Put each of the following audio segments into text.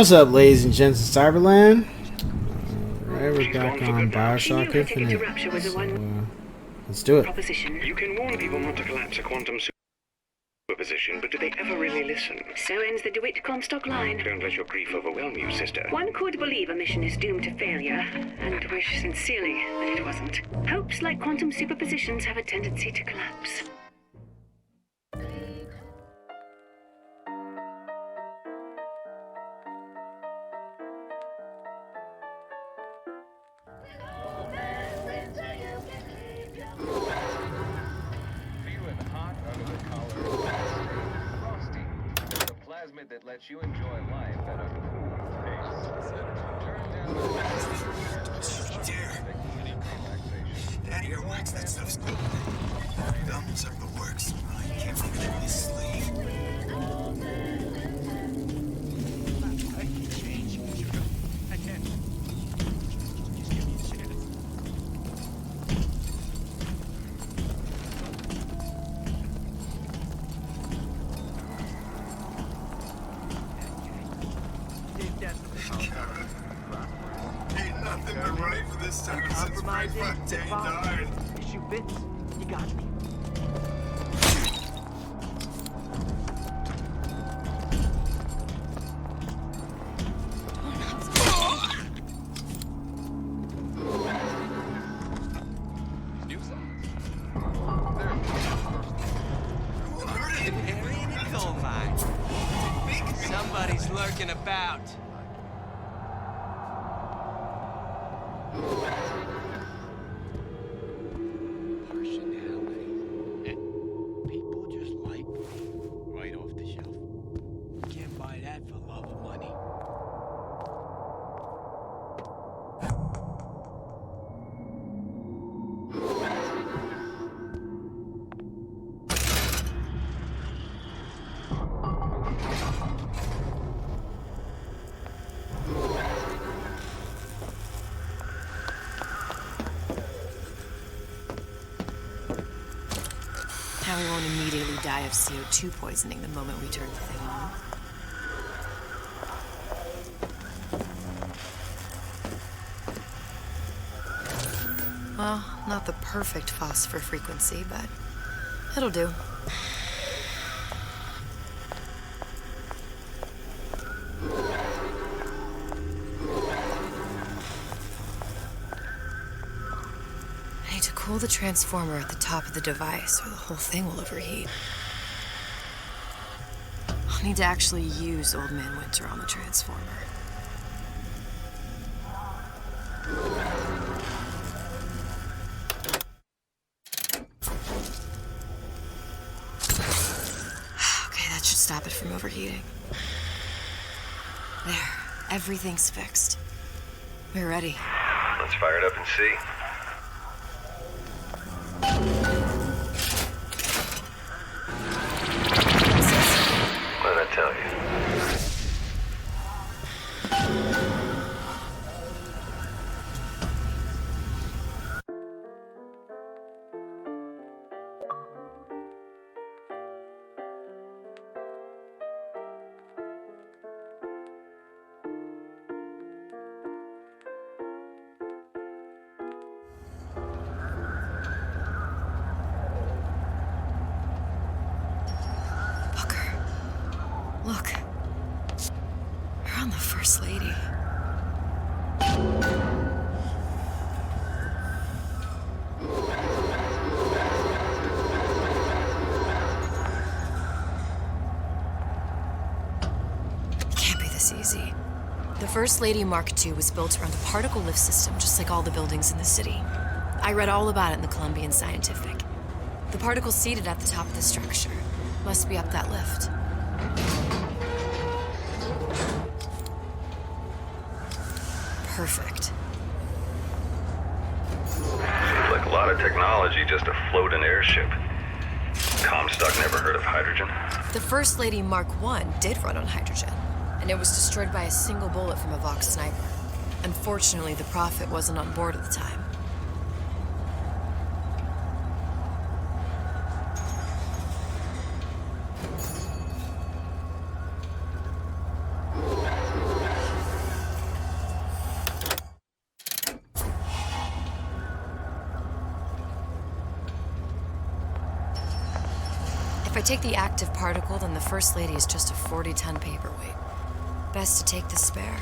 What's up, ladies and gents of Cyberland? Alright, we're back on Bioshock Infinite. So, let's do it. You can warn people not to collapse a quantum superposition, but do they ever really listen? So ends the DeWitt Comstock line. Don't let your grief overwhelm you, sister. One could believe a mission is doomed to failure, and wish sincerely that it wasn't. Hopes like quantum superpositions have a tendency to collapse. That lets you enjoy life at a cool pace. Turn down the Daddy, your wax, that stuff's good. Gums are the works. I can't really sleep. I can change. I can. Just give me a chance. Ain't nothing but right for this time since my front day died. Issue bits. You got me. Somebody's lurking about. Personality. People just like right off the shelf. Can't buy that for love of money. Now we won't immediately die of CO2 poisoning the moment we turn the thing on. Well, not the perfect phosphor frequency, but it'll do. I need to cool the transformer at the top of the device, or the whole thing will overheat. I'll need to actually use Old Man Winter on the transformer. Okay, that should stop it from overheating. There, everything's fixed. We're ready. Let's fire it up and see. What did I tell you? Look. We're on the First Lady. Can't be this easy. The First Lady Mark II was built around a particle lift system just like all the buildings in the city. I read all about it in the Columbian Scientific. The particles seated at the top of the structure must be up that lift. Perfect. Seems like a lot of technology just to float an airship. Comstock never heard of hydrogen? The First Lady Mark I did run on hydrogen, and it was destroyed by a single bullet from a Vox sniper. Unfortunately, the Prophet wasn't on board at the time. I take the active particle, then the First Lady is just a 40-ton paperweight. Best to take the spare.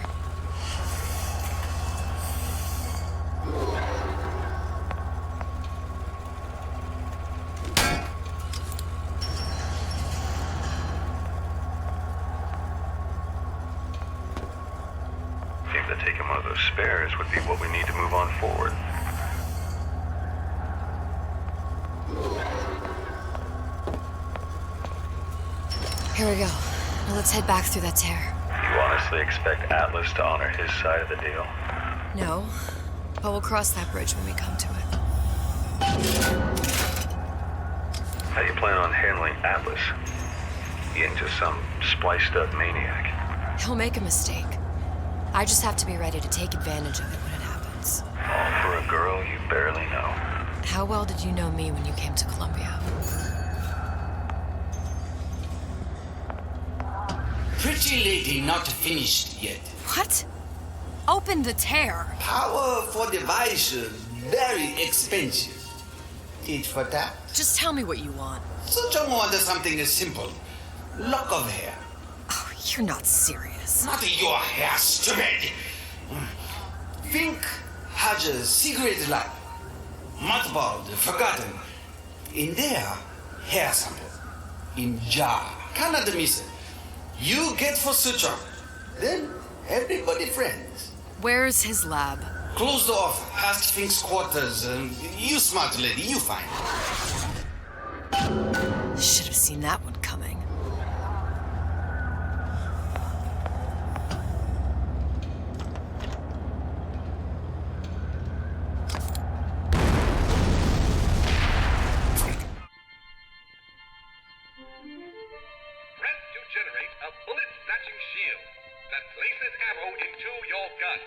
Seems that taking one of those spares would be what we need to move on forward. Here we go. Now let's head back through that tear. You honestly expect Atlas to honor his side of the deal? No, but we'll cross that bridge when we come to it. How do you plan on handling Atlas? He ain't just some spliced-up maniac. He'll make a mistake. I just have to be ready to take advantage of it when it happens. All for a girl you barely know. How well did you know me when you came to Columbia? Pretty lady not finished yet. What? Open the tear. Power for device very expensive. Tit for tat. Just tell me what you want. Such a want something simple. Lock of hair. Oh, you're not serious. Not your hair, stupid. Think has a secret life. Mothballed, forgotten. In there, hair sample. In jar. Cannot miss it. You get for suture. Then everybody friends. Where's his lab? Closed off, past Fink's quarters. You smart lady, you find. Should have seen that one coming. Press to generate a bullet-snatching shield that places ammo into your gun.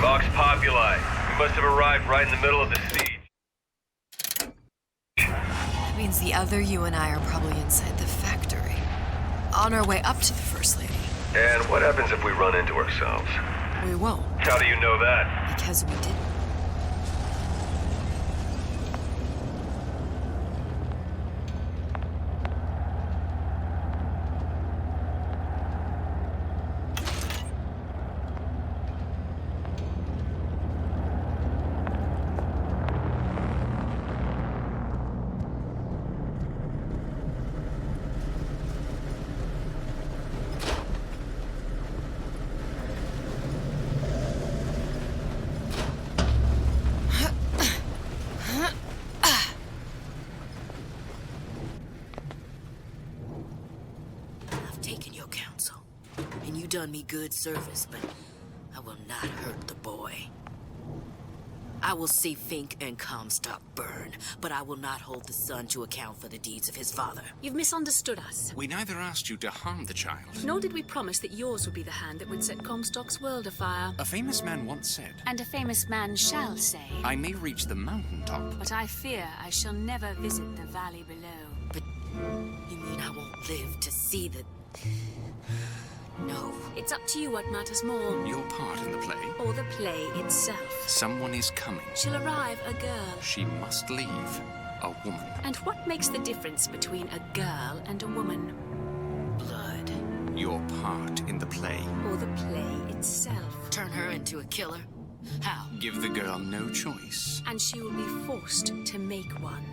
Vox Populi. We must have arrived right in the middle of the siege. That means the other you and I are probably inside the factory. On our way up to the First Lady. And what happens if we run into ourselves? We won't, How do you know that? because we didn't. I've taken your counsel, and you done me good service, but I will not hurt the boy. I will see Fink and Comstock burn, but I will not hold the son to account for the deeds of his father. You've misunderstood us. We neither asked you to harm the child. Nor did we promise that yours would be the hand that would set Comstock's world afire. A famous man once said, And a famous man shall say, I may reach the mountaintop. but I fear I shall never visit the valley below. But you mean I won't live to see the... No. It's up to you what matters more. Your part in the play. Or the play itself. Someone is coming. She'll arrive a girl. She must leave. A woman. And what makes the difference between a girl and a woman? Blood. Your part in the play. Or the play itself. Turn her into a killer? How? Give the girl no choice. And she will be forced to make one.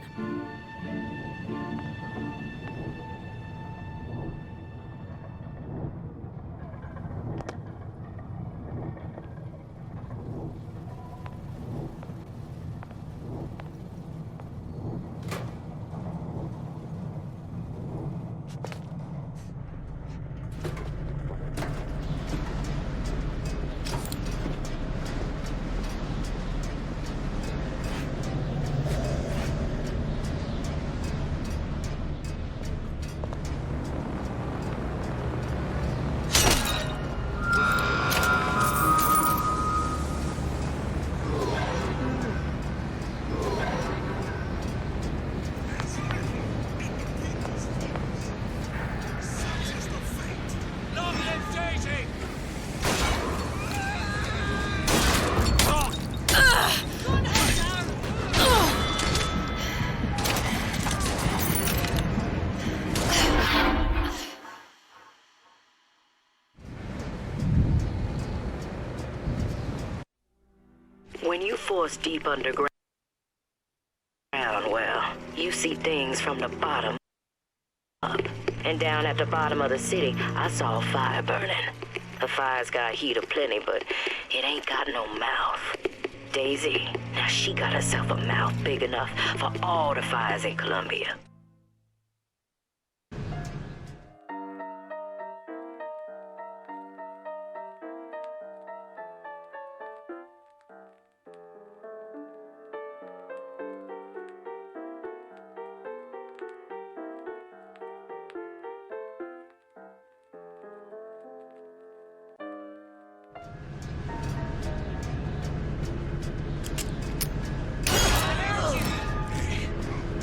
When you force deep underground, well, you see things from the bottom up. And down at the bottom of the city, I saw a fire burning. The fire's got heat aplenty, but it ain't got no mouth. Daisy, now she got herself a mouth big enough for all the fires in Columbia.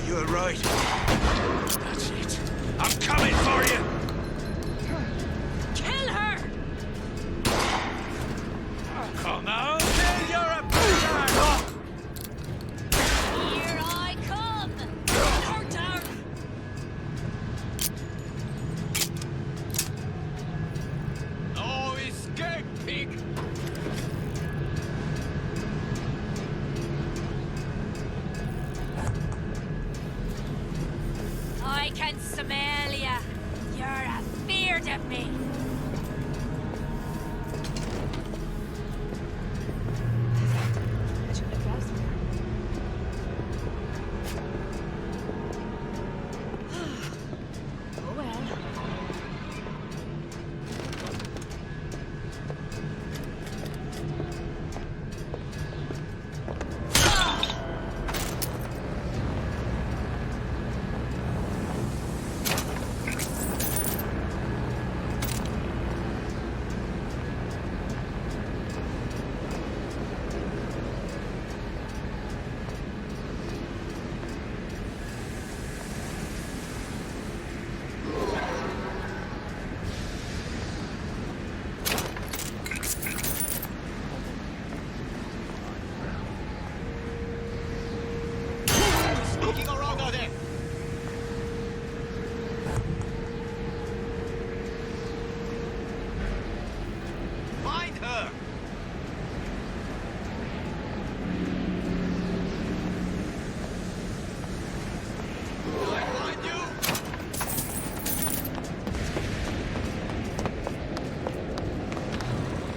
You're right. That's it. I'm coming for you! Kill her! Come on, then you're a prisoner! Here I come! Her down! No escape, pig! I can smell ya. You're afeard of me. Oh well. Looking around out there! Find her! Will I find you?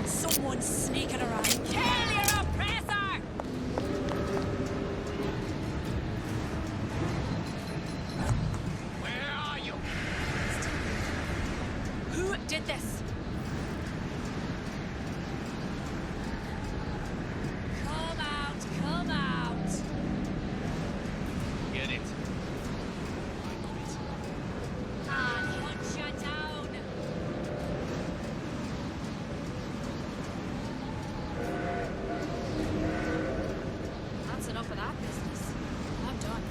Someone's sneaking around. Kill your oppressor! Where are you? Who did this? Come out, come out. Get it. I'll hunt you down. That's enough of that business. I'm done.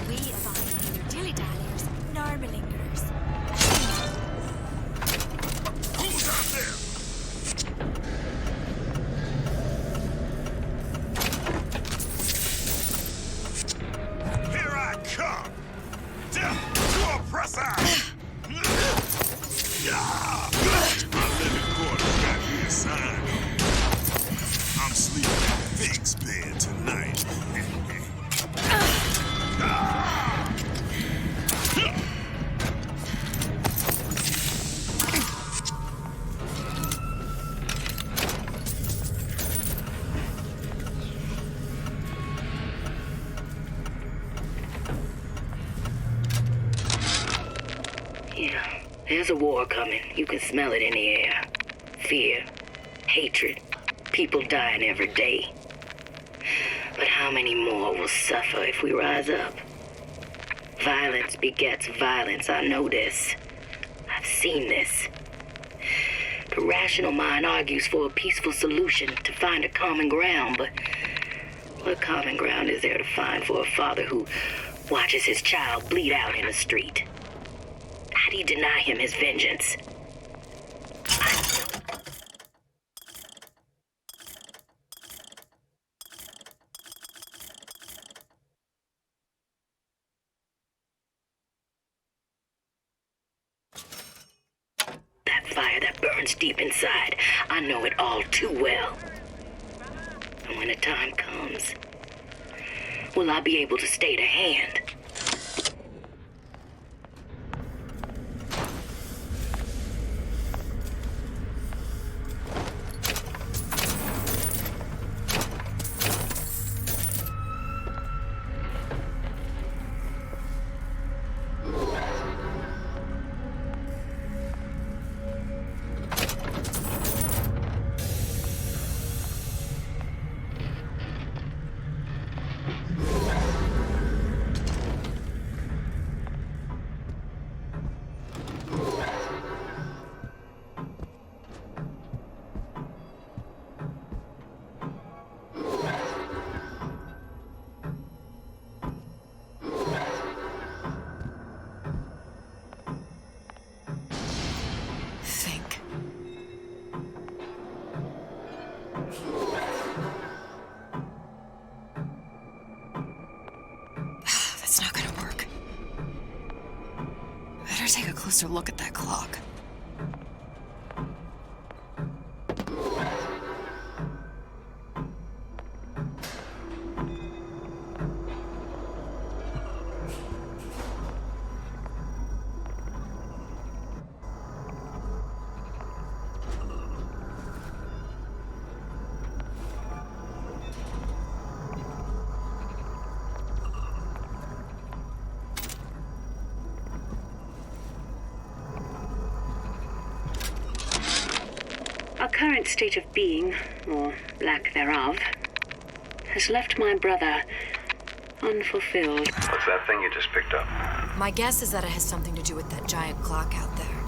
We abide neither dilly-dalliers nor malingerers. Who's out there? Here I come! Death to oppressor! My living quarters got me a sign. I'm sleeping in Fink's bed tonight. Yeah, there's a war coming. You can smell it in the air. Fear, hatred, people dying every day. But how many more will suffer if we rise up? Violence begets violence, I know this. I've seen this. The rational mind argues for a peaceful solution to find a common ground, but what common ground is there to find for a father who watches his child bleed out in the street? How do you deny him his vengeance? fire that burns deep inside. I know it all too well. And when the time comes, will I be able to stay to hand? That's not gonna work. Better take a closer look at that clock. Our current state of being, or lack thereof, has left my brother unfulfilled. What's that thing you just picked up? My guess is that it has something to do with that giant clock out there.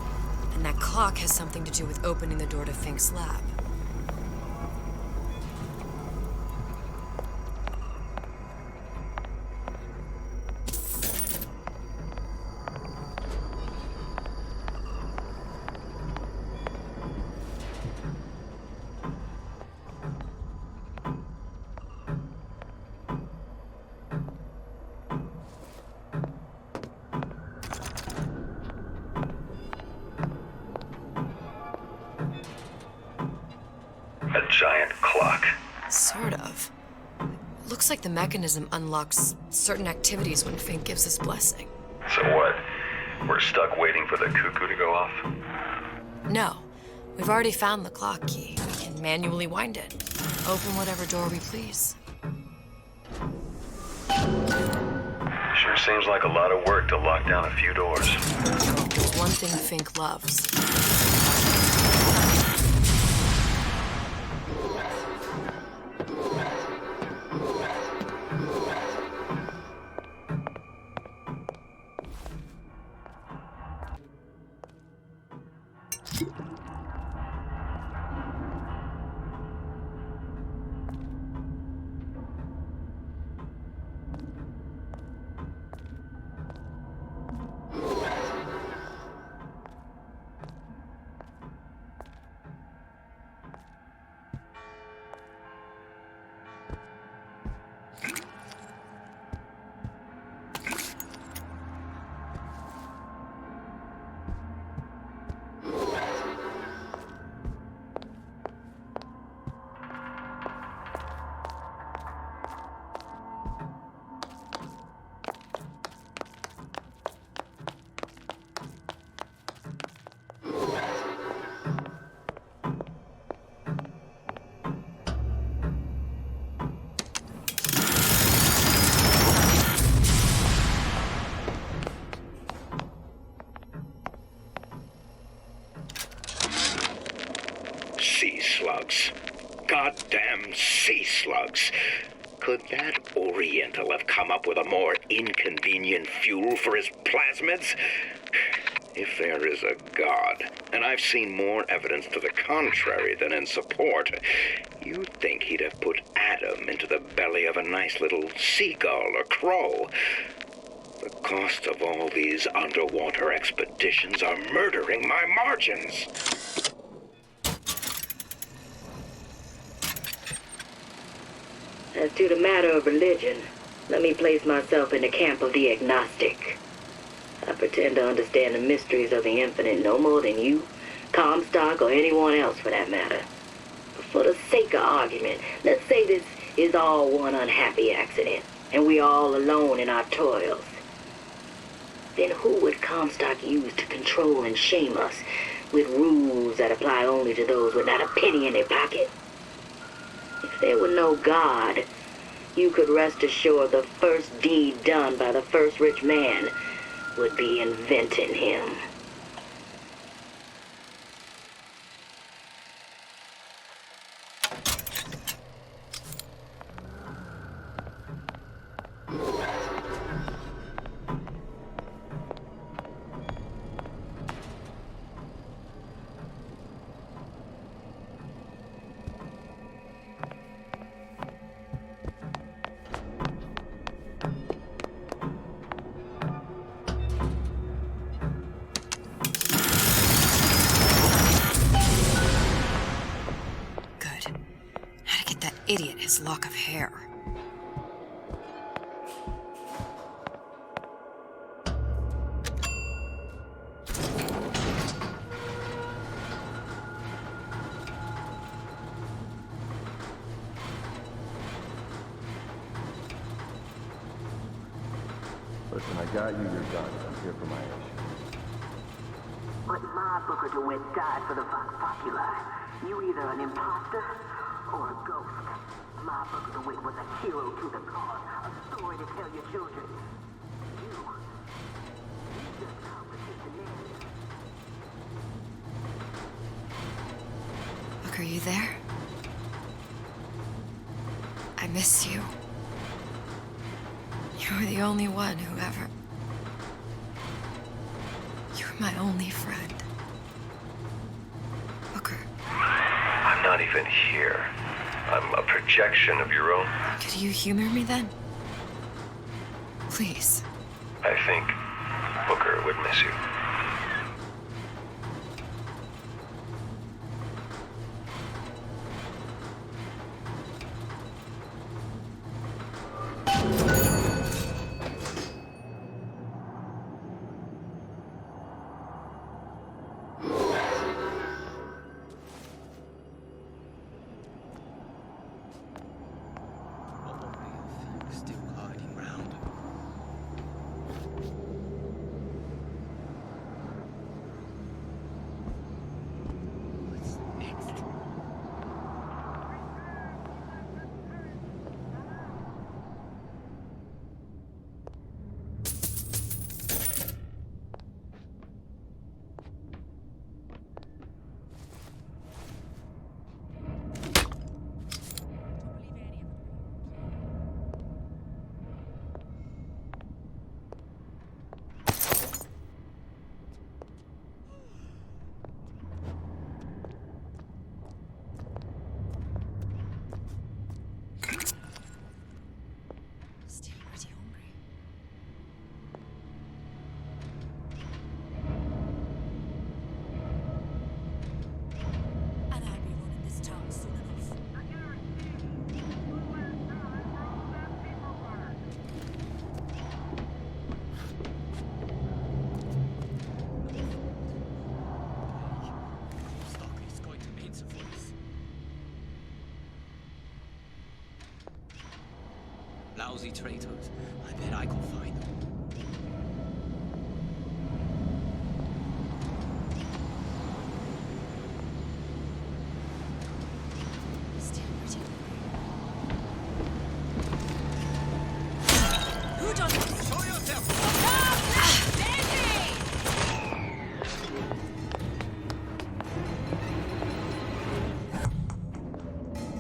And that clock has something to do with opening the door to Fink's lab. A giant clock. Sort of. Looks like the mechanism unlocks certain activities when Fink gives his blessing. So what? We're stuck waiting for the cuckoo to go off? No. We've already found the clock key. We can manually wind it. Open whatever door we please. Sure seems like a lot of work to lock down a few doors. There's one thing Fink loves. Sea slugs. Goddamn sea slugs. Could that Oriental have come up with a more inconvenient fuel for his plasmids? If there is a God, and I've seen more evidence to the contrary than in support, you'd think he'd have put Adam into the belly of a nice little seagull or crow. The cost of all these underwater expeditions are murdering my margins. As to the matter of religion, let me place myself in the camp of the agnostic. I pretend to understand the mysteries of the infinite no more than you, Comstock or anyone else for that matter. For the sake of argument, let's say this is all one unhappy accident, and we're all alone in our toils. Then who would Comstock use to control and shame us with rules that apply only to those with not a penny in their pocket? If there were no God, you could rest assured the first deed done by the first rich man would be inventing him. Idiot, his lock of hair. Listen, I got you your guns. I'm here for my issue. But my Booker DeWitt died for the Vox Populi. You either an imposter or a ghost. My Booker DeWitt was a hero to the cause, a story to tell your children. You just complicate the narrative. Look, are you there? I miss you. You were the only one who ever... You were my only friend. Booker. I'm not even here. I'm a projection of your own. Could you humor me then? Please. I think Booker would miss you. Lousy traitors. I bet I could find them. Who done this? Show yourself!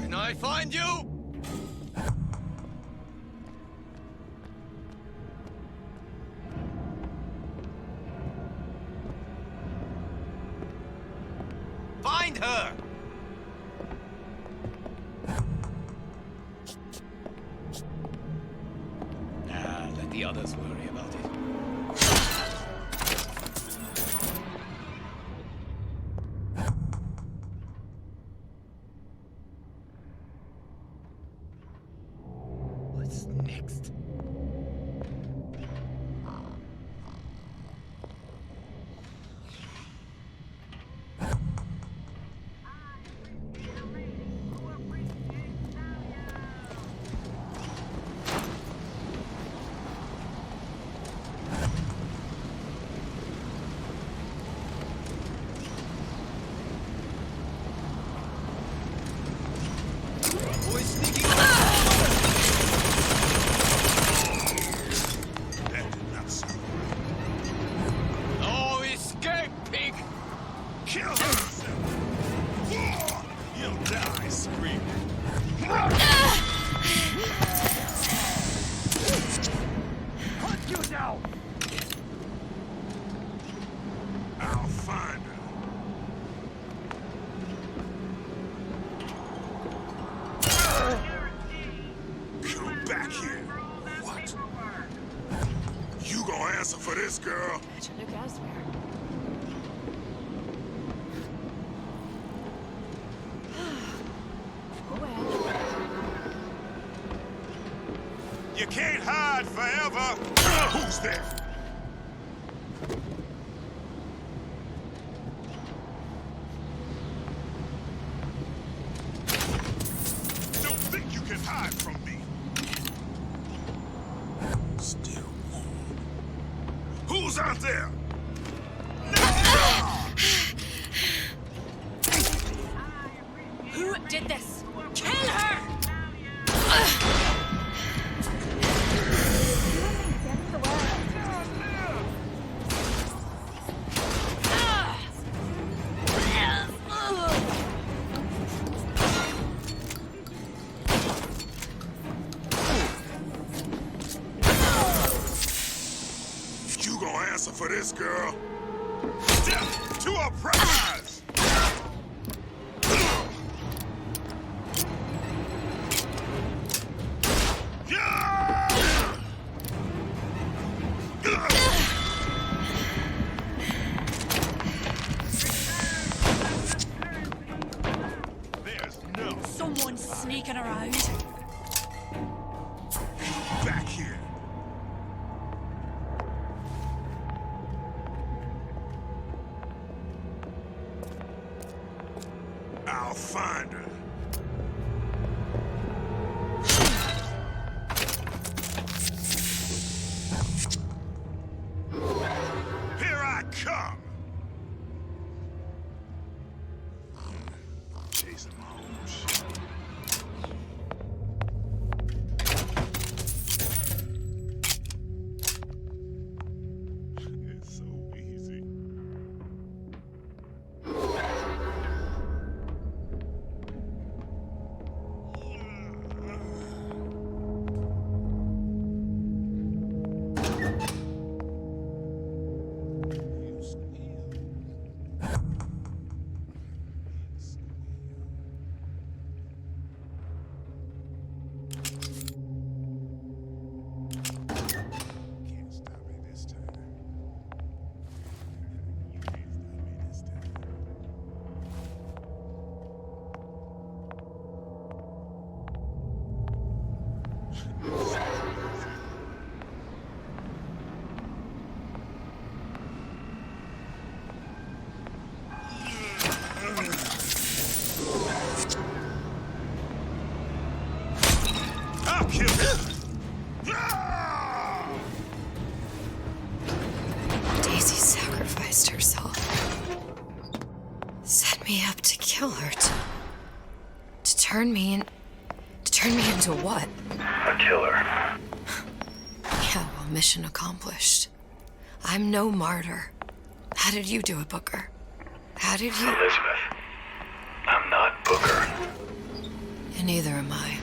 When I find you! Find her! Let the others worry about it. What's next? answer for this, girl. I should look elsewhere. Oh well. You can't hide forever. Who's there? Don't think you can hide from me. Still warm. Who's out there? Who did this? Kill her! You gonna answer for this, girl? Death to a prize! There's no Someone's sneaking around. back here. I'll find her. Here I come. Chasing my own shit. It's so easy. Can't stop me this time. You can't stop me this time. I'll kill him. Daisy sacrificed herself. Set me up to kill her. To turn me into what? A killer. Yeah, well, mission accomplished. I'm no martyr. How did you do it, Booker? How did you... Elizabeth, I'm not Booker. And neither am I.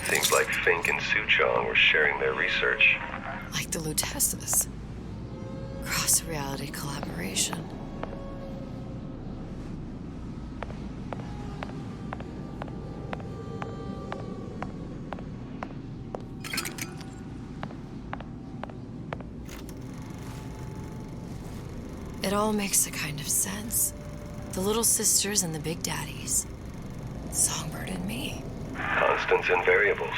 Seems like Fink and Suchong were sharing their research. Like the Lutesses. Cross-reality collaboration. all makes a kind of sense. The little sisters and the big daddies. Songbird and me. Constants and variables.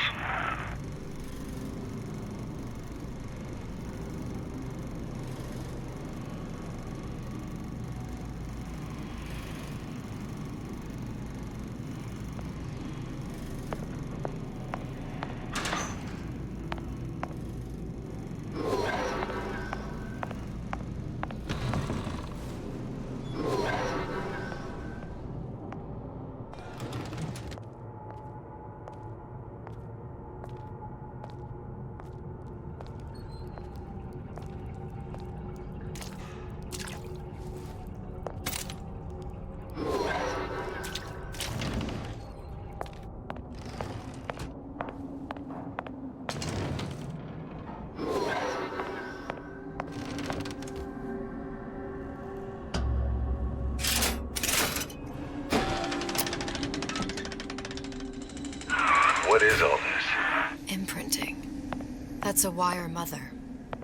What is all this? Imprinting. That's a wire mother.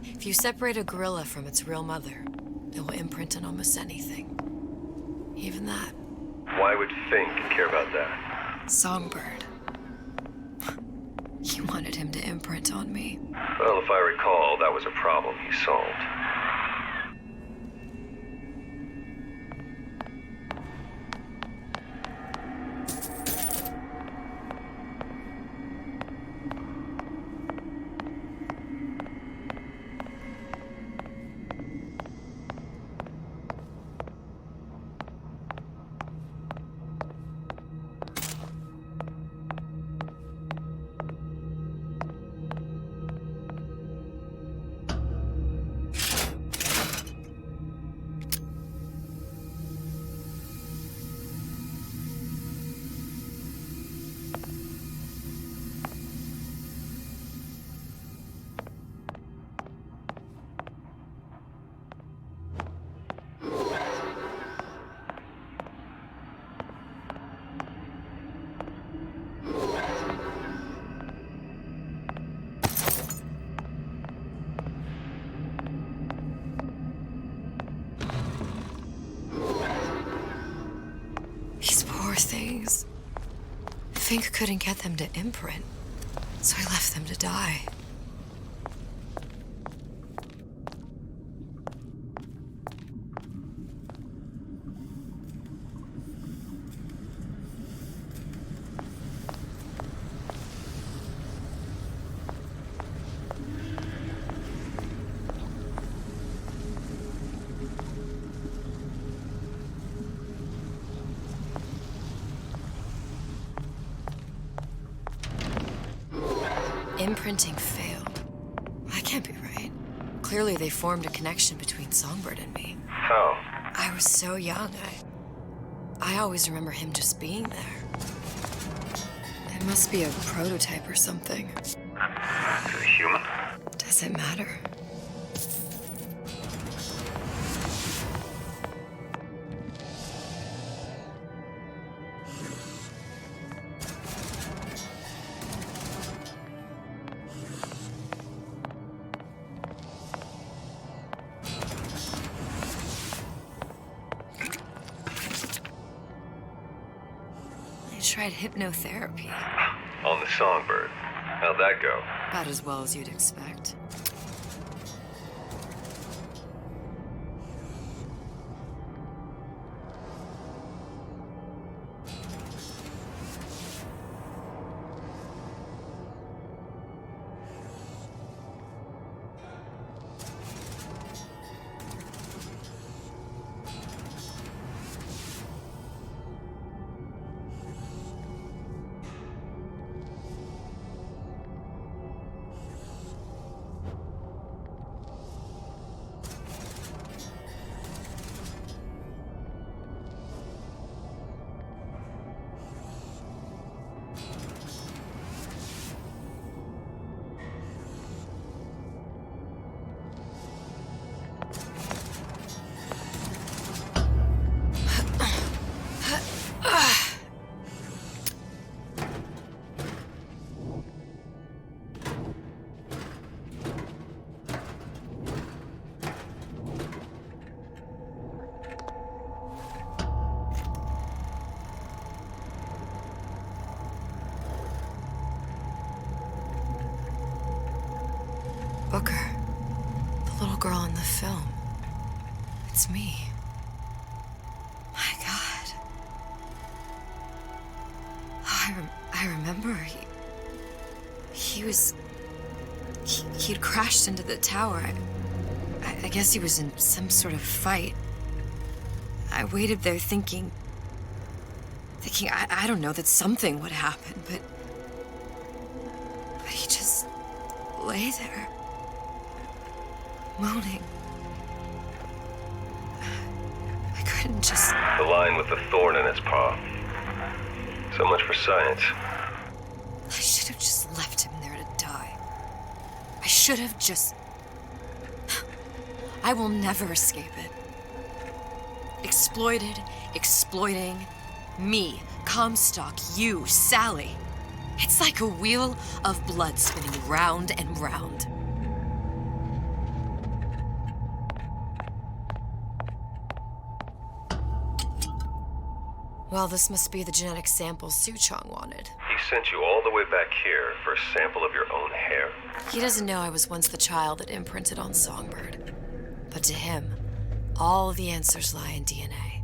If you separate a gorilla from its real mother, it will imprint on almost anything. Even that. Why would Fink care about that? Songbird. You wanted him to imprint on me. Well, if I recall, that was a problem he solved. Things. Fink couldn't get them to imprint, so I left them to die. Imprinting failed. That can't be right. Clearly they formed a connection between Songbird and me. How? I was so young, I always remember him just being there. It must be a prototype or something. Is it a human? Does it matter? Tried hypnotherapy. On the Songbird. How'd that go? About as well as you'd expect. Booker. The little girl in the film. It's me. My God. Oh, I remember he'd crashed into the tower. I guess he was in some sort of fight. I waited there thinking I don't know, that something would happen, but he just lay there, moaning. I couldn't just... The lion with the thorn in its paw. So much for science. I should have just left him there to die. I should have just... I will never escape it. Exploited, exploiting, me, Comstock, you, Sally. It's like a wheel of blood spinning round and round. Well, this must be the genetic sample Suchong wanted. He sent you all the way back here for a sample of your own hair. He doesn't know I was once the child that imprinted on Songbird. But to him, all the answers lie in DNA.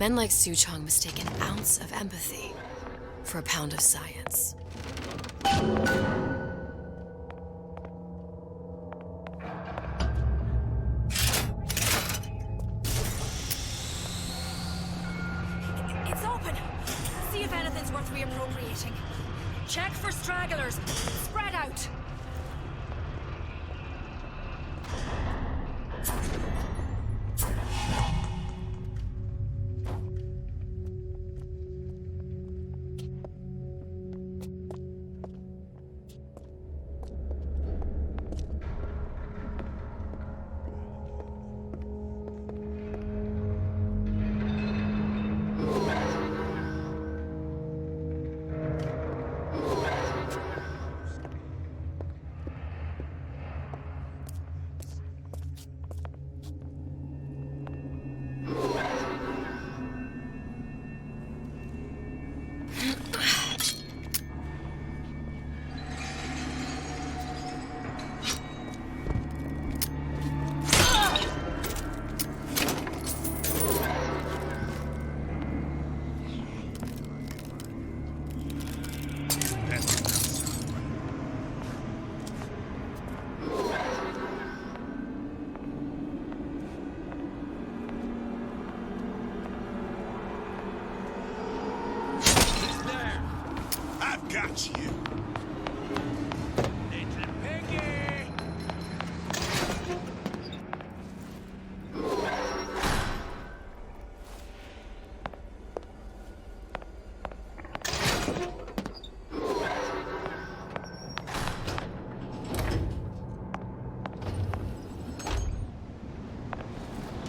Men like Suchong mistake an ounce of empathy for a pound of science. It's open. See if anything's worth reappropriating. Check for stragglers. Spread out. Got you. Little piggy!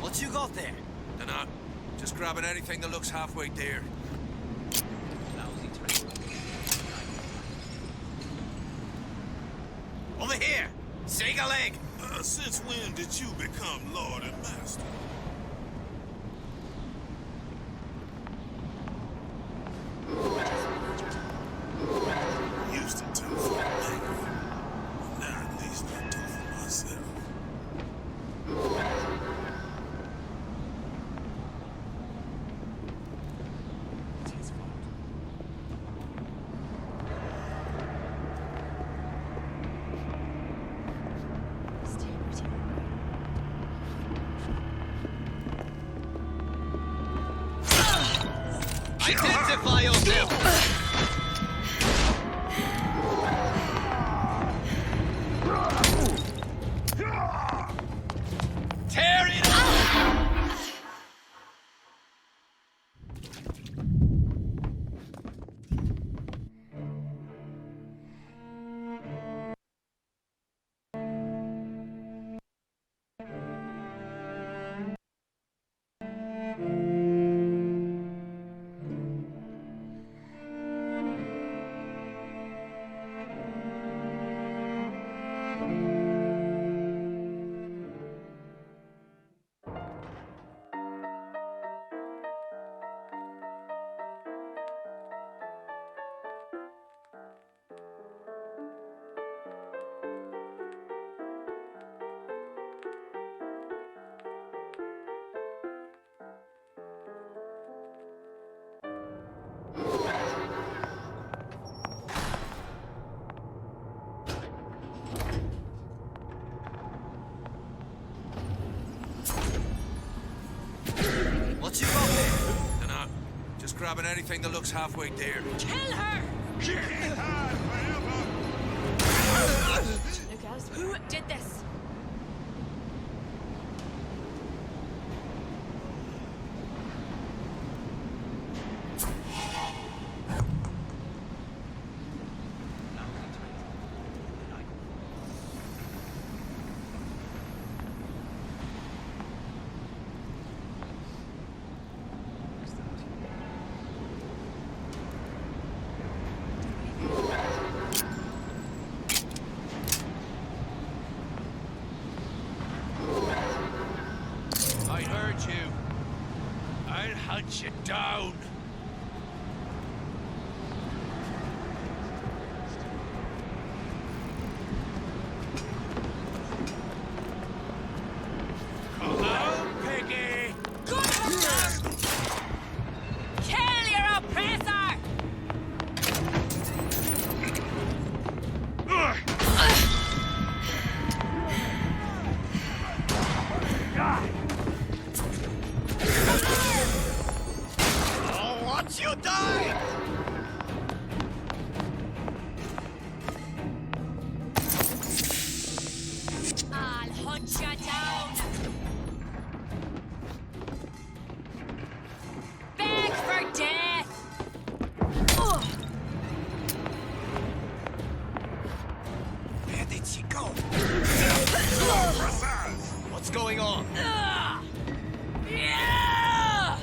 What you got there? Dunno. Just grabbing anything that looks halfway there. Over here! Sega leg! Since when did you become Lord and Master? Used to do for me. Now at least I do for myself. Identify yourself! Tear it up! grabbing anything that looks halfway there. Kill her! Lucas, who did this? I heard you. I'll hunt you down. Come on, piggy! Good for them! Kill your oppressor! I'll watch you die! I'll hunt you down! Beg for death! Ugh. Where did she go? What's going on? Ugh. Yeah!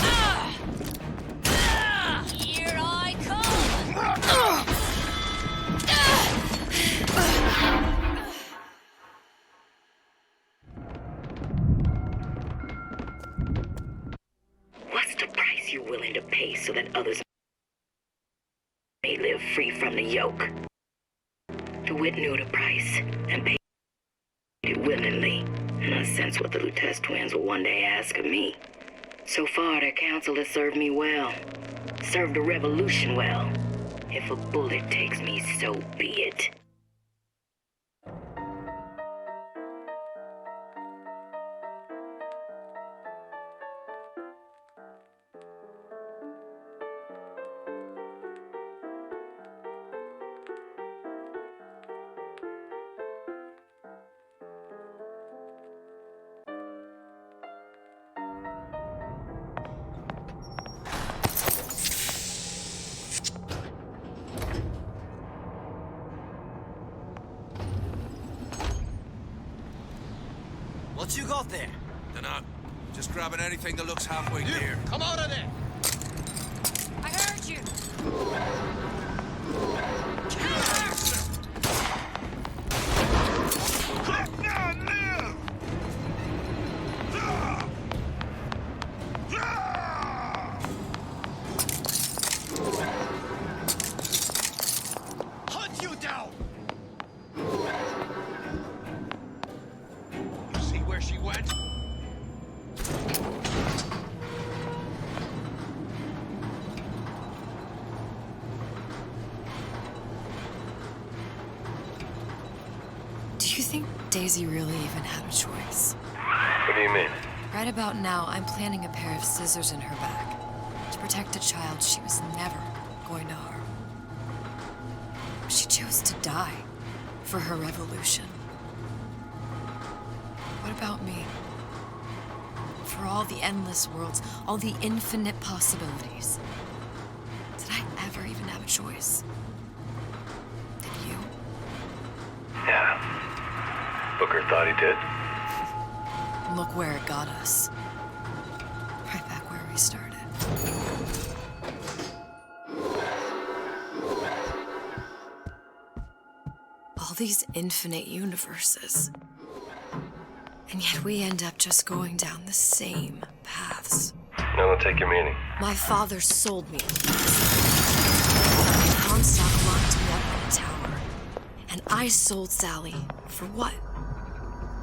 Ugh. Ugh. Here I come! Ugh. What's the price you're willing to pay so that others may live free from the yoke? DeWitt knew the price and paid it willingly, and I sense what the Lutece twins will one day ask of me. So far, their counsel has served me well. Served the revolution well. If a bullet takes me, so be it. What you got there? Dunno. Just grabbing anything that looks halfway there. Come out of there! I heard you! Kill her! Let none live! Hunt you down! You see where she went? Do you think Daisy really even had a choice? What do you mean? Right about now, I'm planting a pair of scissors in her back to protect a child she was never going to harm. She chose to die for her revolution. What about me? For all the endless worlds, all the infinite possibilities. Did I ever even have a choice? Did you? Yeah. Booker thought he did. Look where it got us. Right back where we started. All these infinite universes. And yet we end up just going down the same paths. No, don't take your meaning. My father sold me. Comstock locked me up in a tower. And I sold Sally for what?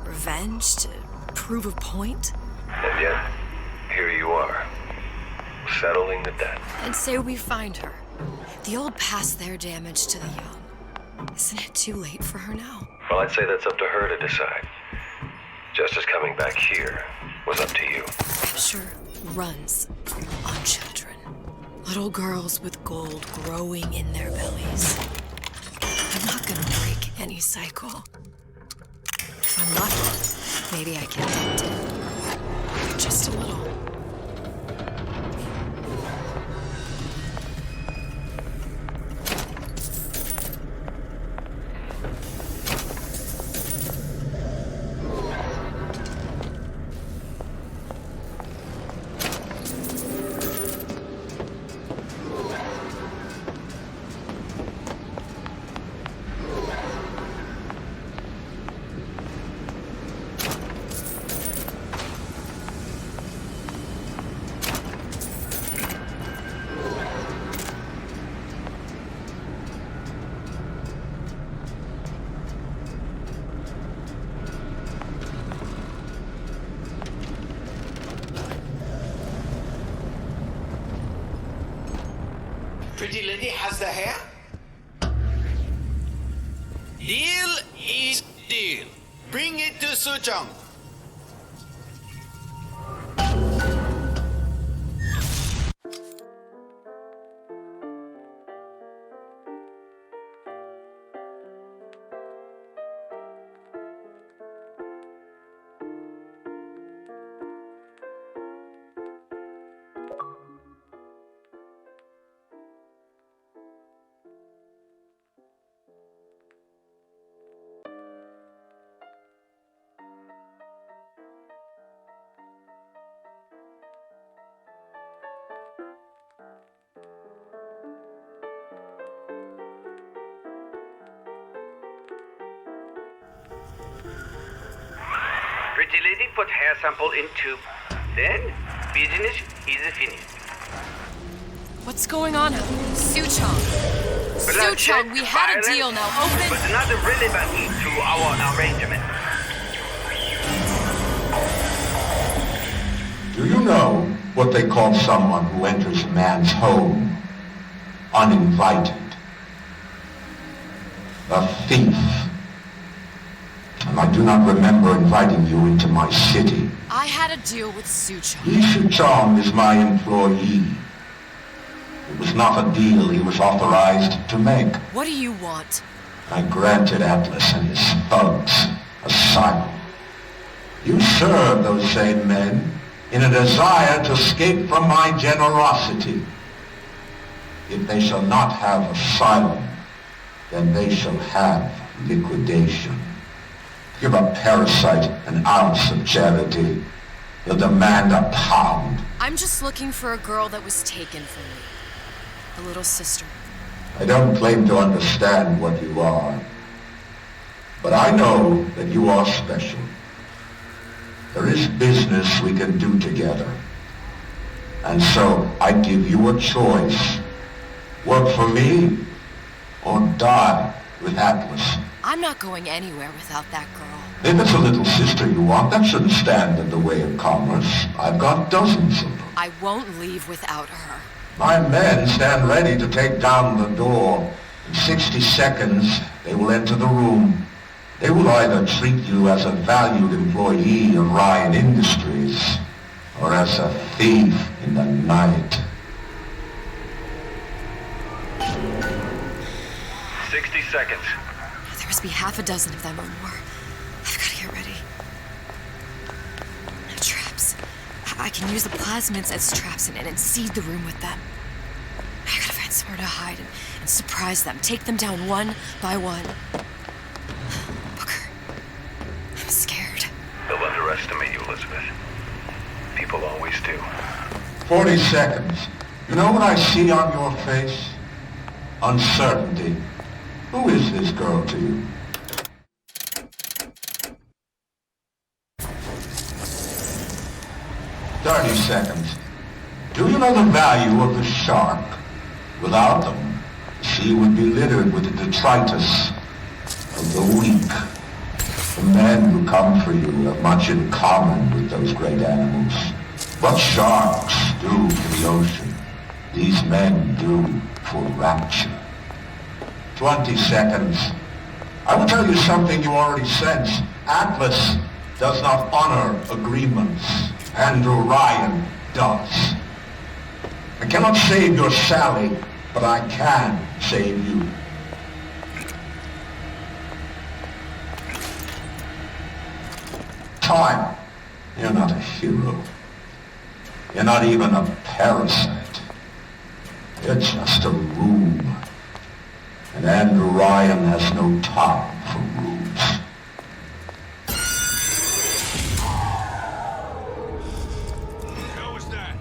Revenge? To prove a point? And yet, here you are, settling the debt. And say we find her. The old past their damage to the young. Isn't it too late for her now? Well, I'd say that's up to her to decide. Justice coming back here was up to you. Rapture runs on children. Little girls with gold growing in their bellies. I'm not gonna break any cycle. If I'm lucky, maybe I can dent it. Just a little. Pretty lady has the hair? Deal is deal. Bring it to Suchong. Pretty lady put hair sample in tube. Then, business is finished. What's going on? Suchong. Suchong, we had a deal now. Open. But not relevant to our arrangement. Do you know what they call someone who enters a man's home uninvited? A thief. And I do not remember inviting you into my city. I had a deal with Suchong. Li Suchong is my employee. It was not a deal he was authorized to make. What do you want? I granted Atlas and his thugs asylum. You serve those same men in a desire to escape from my generosity. If they shall not have asylum, then they shall have liquidation. Give a parasite an ounce of charity. He'll demand a pound. I'm just looking for a girl that was taken from me. A little sister. I don't claim to understand what you are, but I know that you are special. There is business we can do together. And so I give you a choice. Work for me or die with Atlas. I'm not going anywhere without that girl. If it's a little sister you want, that shouldn't stand in the way of commerce. I've got dozens of them. I won't leave without her. My men stand ready to take down the door. In 60 seconds, they will enter the room. They will either treat you as a valued employee of Ryan Industries or as a thief in the night. 60 seconds. There must be half a dozen of them or more. I've got to get ready. Traps. I can use the plasmids as traps and seed the room with them. I gotta find somewhere to hide and surprise them. Take them down one by one. Booker, I'm scared. They'll underestimate you, Elizabeth. People always do. 40 seconds. You know what I see on your face? Uncertainty. Who is this girl to you? "30 seconds. Do you know the value of the shark? Without them, the sea would be littered with the detritus of the weak. The men who come for you have much in common with those great animals. What sharks do for the ocean, these men do for rapture. 20 seconds. I will tell you something you already sense. Atlas does not honor agreements. Andrew Ryan does. I cannot save your Sally, but I can save you. Time. You're not a hero. You're not even a parasite. You're just a rube. And Andrew Ryan has no time for rubes. How was that?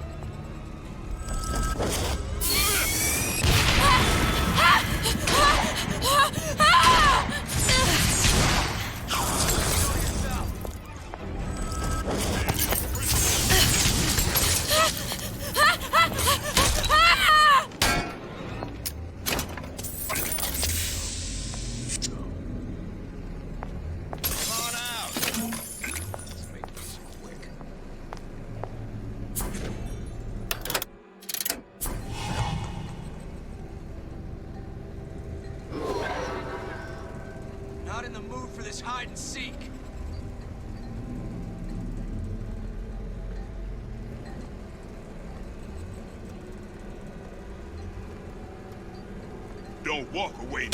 Not in the mood for this hide and seek. Don't walk away.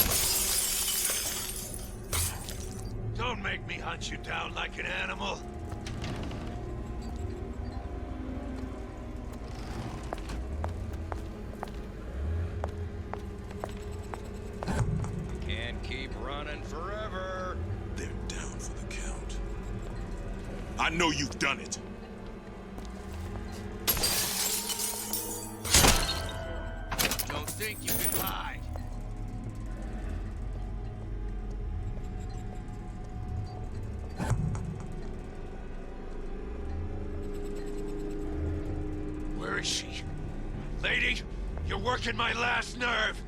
Don't make me hunt you down like an animal. Can't keep running forever. They're down for the count. I know you've done it. Don't think you can hide. Where is she? Lady, you're working my last nerve.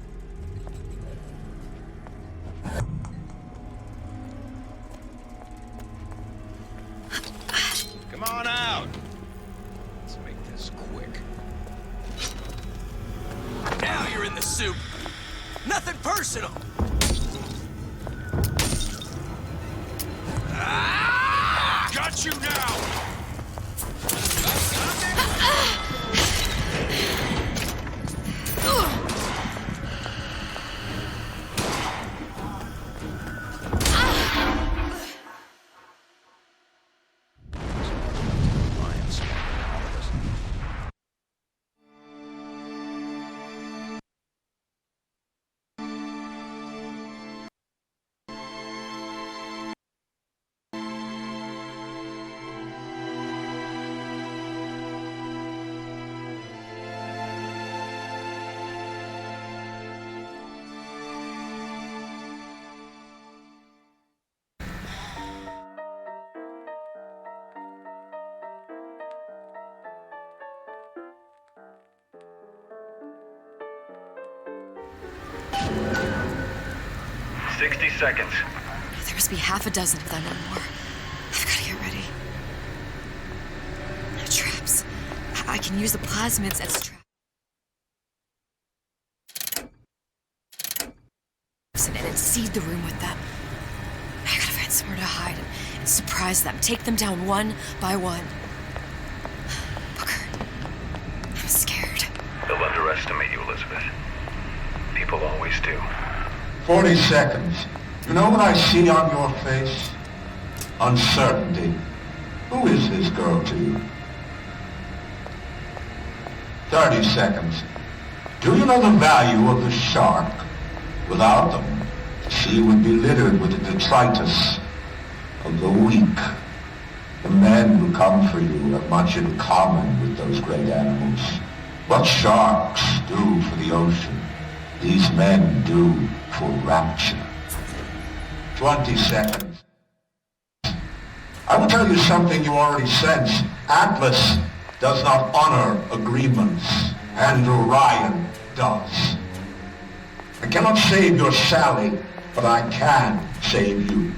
Come on out. Let's make this quick. Now you're in the soup. Nothing personal. Got you now! "60 seconds. There must be half a dozen of them or more. I've got to get ready. Traps. I can use the plasmids as traps. And seed the room with them. I gotta find somewhere to hide and surprise them. Take them down one by one. Booker, I'm scared. They'll underestimate you, Elizabeth. People always do. 40 seconds. You know what I see on your face? Uncertainty. Who is this girl to you? 30 seconds. Do you know the value of the shark? Without them, the sea would be littered with the detritus of the weak. The men who come for you have much in common with those great animals. What sharks do for the ocean, these men do for rapture. 20 seconds. I will tell you something you already sense. Atlas does not honor agreements. Andrew Ryan does. I cannot save your Sally, but I can save you.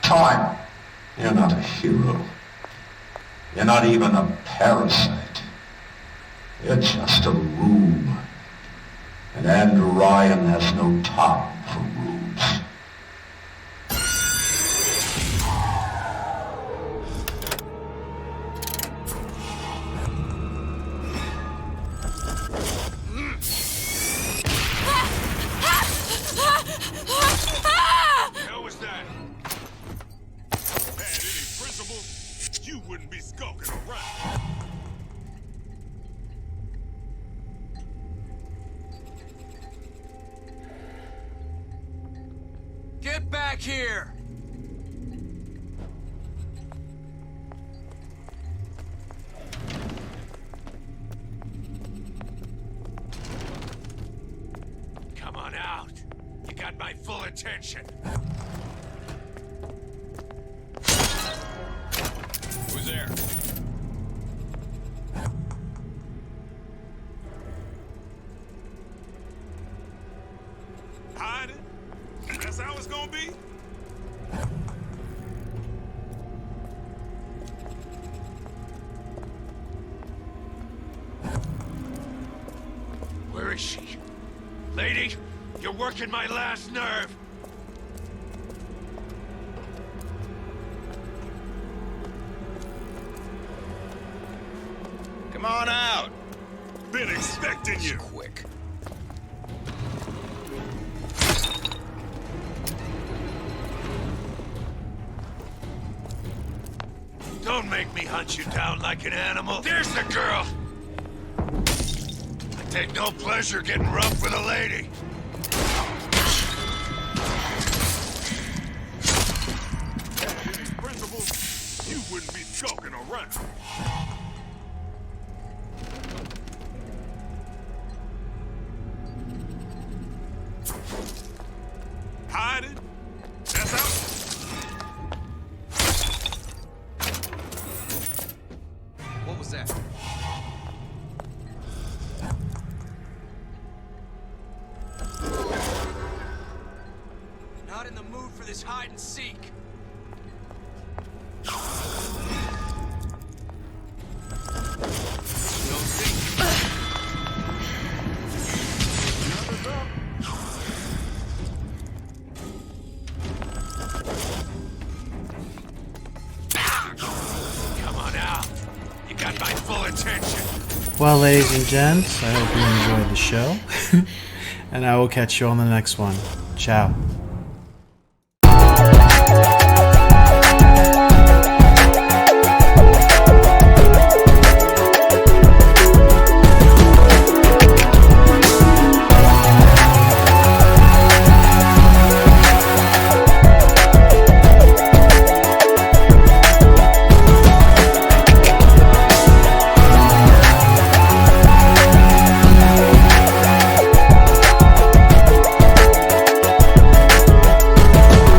Time. You're not a hero. You're not even a parasite. You're just a rube. And Andrew Ryan has no time for rubes. skulking around. Get back here! Come on out. You got my full attention. Who's there? Hiding? That's how it's gonna be? Where is she? Lady, you're working my last nerve. Come on out. Been expecting you. Quick. Don't make me hunt you down like an animal. There's the girl! I take no pleasure getting rough with a lady. These principles, you wouldn't be skulking around. Hiding? That's how. What was that? Not in the mood for this hide and seek. Come on out. You got my full attention. Well, ladies and gents, I hope you enjoyed the show. And I will catch you on the next one. Ciao.